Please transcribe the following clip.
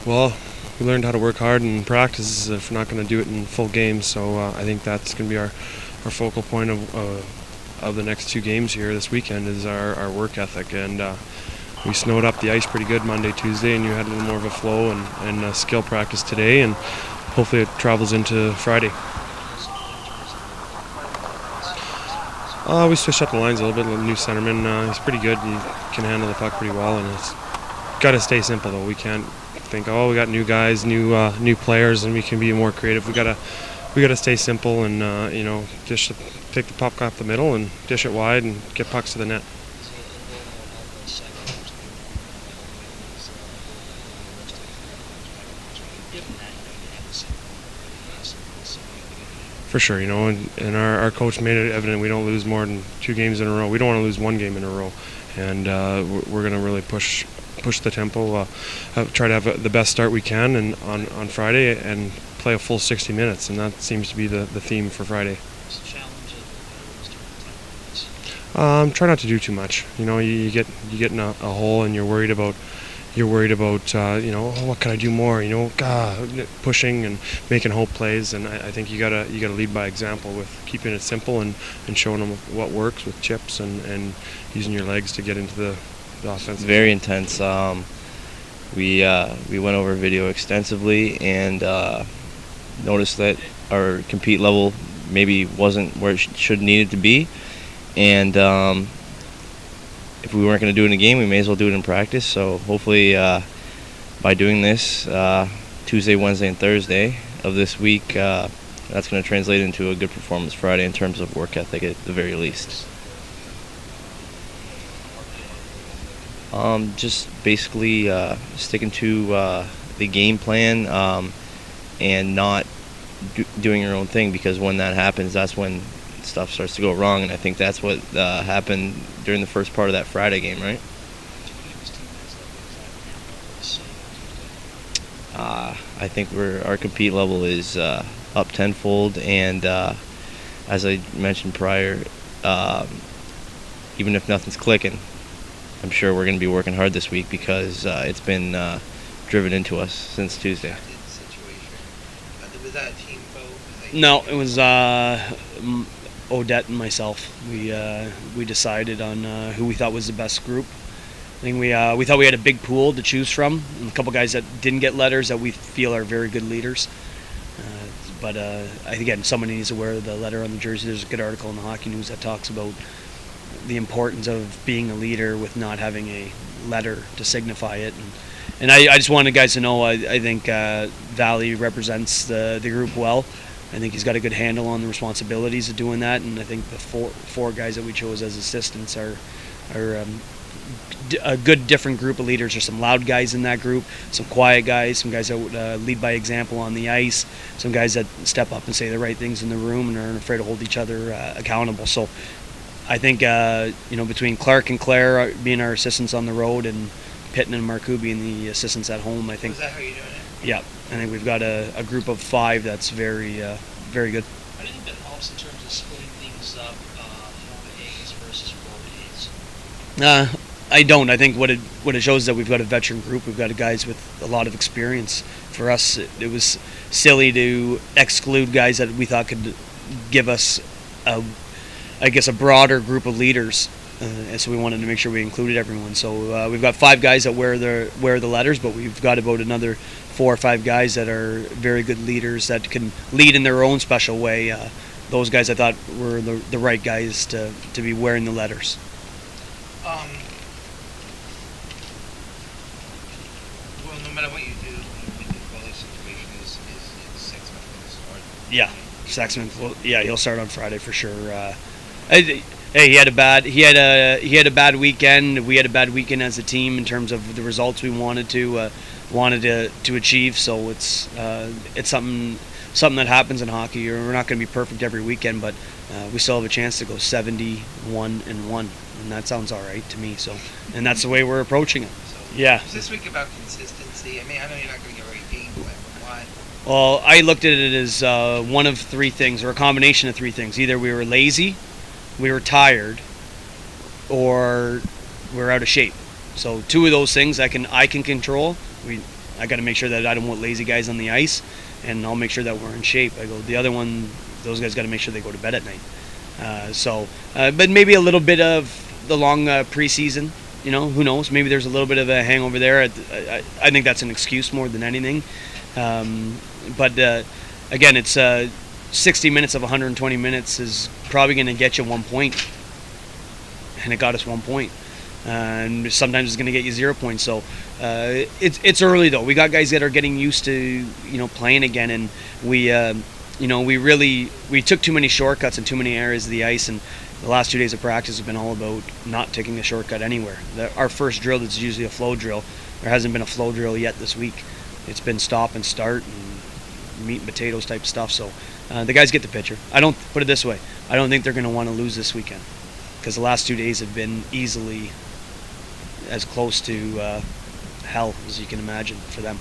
Well, we learned how to work hard in practice if we're not going to do it in full games. So I think that's going to be our focal point of the next 2 games here this weekend is our work ethic. And we snowed up the ice pretty good Monday, Tuesday, and you had a little more of a flow and skill practice today, and hopefully it travels into Friday. We switched up the lines a little bit. A new centerman, he's pretty good. He can handle the puck pretty well, and it's got to stay simple though. We can't think, oh, we got new guys, new players, and we can be more creative. We gotta stay simple and take the puck off the middle and dish it wide and get pucks to the net. For sure, and our coach made it evident we don't lose more than 2 games in a row. We don't want to lose 1 game in a row, and we're going to really push the tempo, try to have the best start we can and on Friday and play a full 60 minutes, and that seems to be the theme for Friday. Try not to do too much. You get in a hole and you're worried about what can I do more? Pushing and making hope plays, and I think you gotta lead by example with keeping it simple and showing them what works with chips and using your legs to get into the offense. It's very intense. We went over video extensively and noticed that our compete level maybe wasn't where it should needed to be, and if we weren't going to do it in a game, we may as well do it in practice. So hopefully by doing this Tuesday, Wednesday, and Thursday of this week, that's going to translate into a good performance Friday in terms of work ethic at the very least. Just basically sticking to the game plan and not doing your own thing, because when that happens, that's when stuff starts to go wrong, and I think that's what happened during the first part of that Friday game, right? I think our compete level is up tenfold, and as I mentioned prior, even if nothing's clicking, I'm sure we're going to be working hard this week because it's been driven into us since Tuesday. Was that a team vote? No, it was Odette and myself. We decided on who we thought was the best group. I think we thought we had a big pool to choose from, and a couple guys that didn't get letters that we feel are very good leaders. But again, someone needs to wear the letter on the jersey. There's a good article in the Hockey News that talks about the importance of being a leader with not having a letter to signify it. And I just wanted guys to know I think Valley represents the group well. I think he's got a good handle on the responsibilities of doing that, and I think the four guys that we chose as assistants are a good different group of leaders. There's some loud guys in that group, some quiet guys, some guys that lead by example on the ice, some guys that step up and say the right things in the room and aren't afraid to hold each other accountable. So I think between Clark and Claire being our assistants on the road and Pitton and Marcoux being the assistants at home, I think. Is that how you're doing it? Yeah, I think we've got a group of 5 that's very, very good. I think that helps in terms of splitting things up, A's versus road A's. I don't. I think what it shows is that we've got a veteran group. We've got guys with a lot of experience. For us, it was silly to exclude guys that we thought could give us, a broader group of leaders. And so we wanted to make sure we included everyone. So we've got 5 guys that wear the letters, but we've got about another 4 or 5 guys that are very good leaders that can lead in their own special way. Those guys I thought were the right guys to be wearing the letters. Well, no matter what you do, the goalie situation is Sexton going to start. Yeah, Sexton. Yeah, he'll start on Friday for sure. Hey, he had a bad weekend. We had a bad weekend as a team in terms of the results we wanted to achieve. So it's something that happens in hockey. We're not going to be perfect every weekend, but we still have a chance to go 71-1, and that sounds all right to me. So, and that's the way we're approaching it. So, yeah. Is this week about consistency? I mean, I know you're not going to get a right game plan, but why? Well, I looked at it as one of 3 things, or a combination of 3 things. Either we were lazy, we were tired, or we're out of shape. So 2 of those things I can control. I got to make sure that I don't want lazy guys on the ice, and I'll make sure that we're in shape. I go, the other one, those guys got to make sure they go to bed at night. But maybe a little bit of the long preseason, who knows? Maybe there's a little bit of a hangover there. I think that's an excuse more than anything. But again, it's 60 minutes of 120 minutes is probably going to get you 1 point, and it got us 1 point. And sometimes it's going to get you 0 points. So it's early though. We got guys that are getting used to playing again, and we took too many shortcuts in too many areas of the ice, and the last 2 days of practice have been all about not taking a shortcut anywhere. Our first drill is usually a flow drill. There hasn't been a flow drill yet this week. It's been stop and start and meat and potatoes type stuff. So the guys get the picture. I don't put it this way. I don't think they're going to want to lose this weekend, because the last 2 days have been easily as close to hell as you can imagine for them.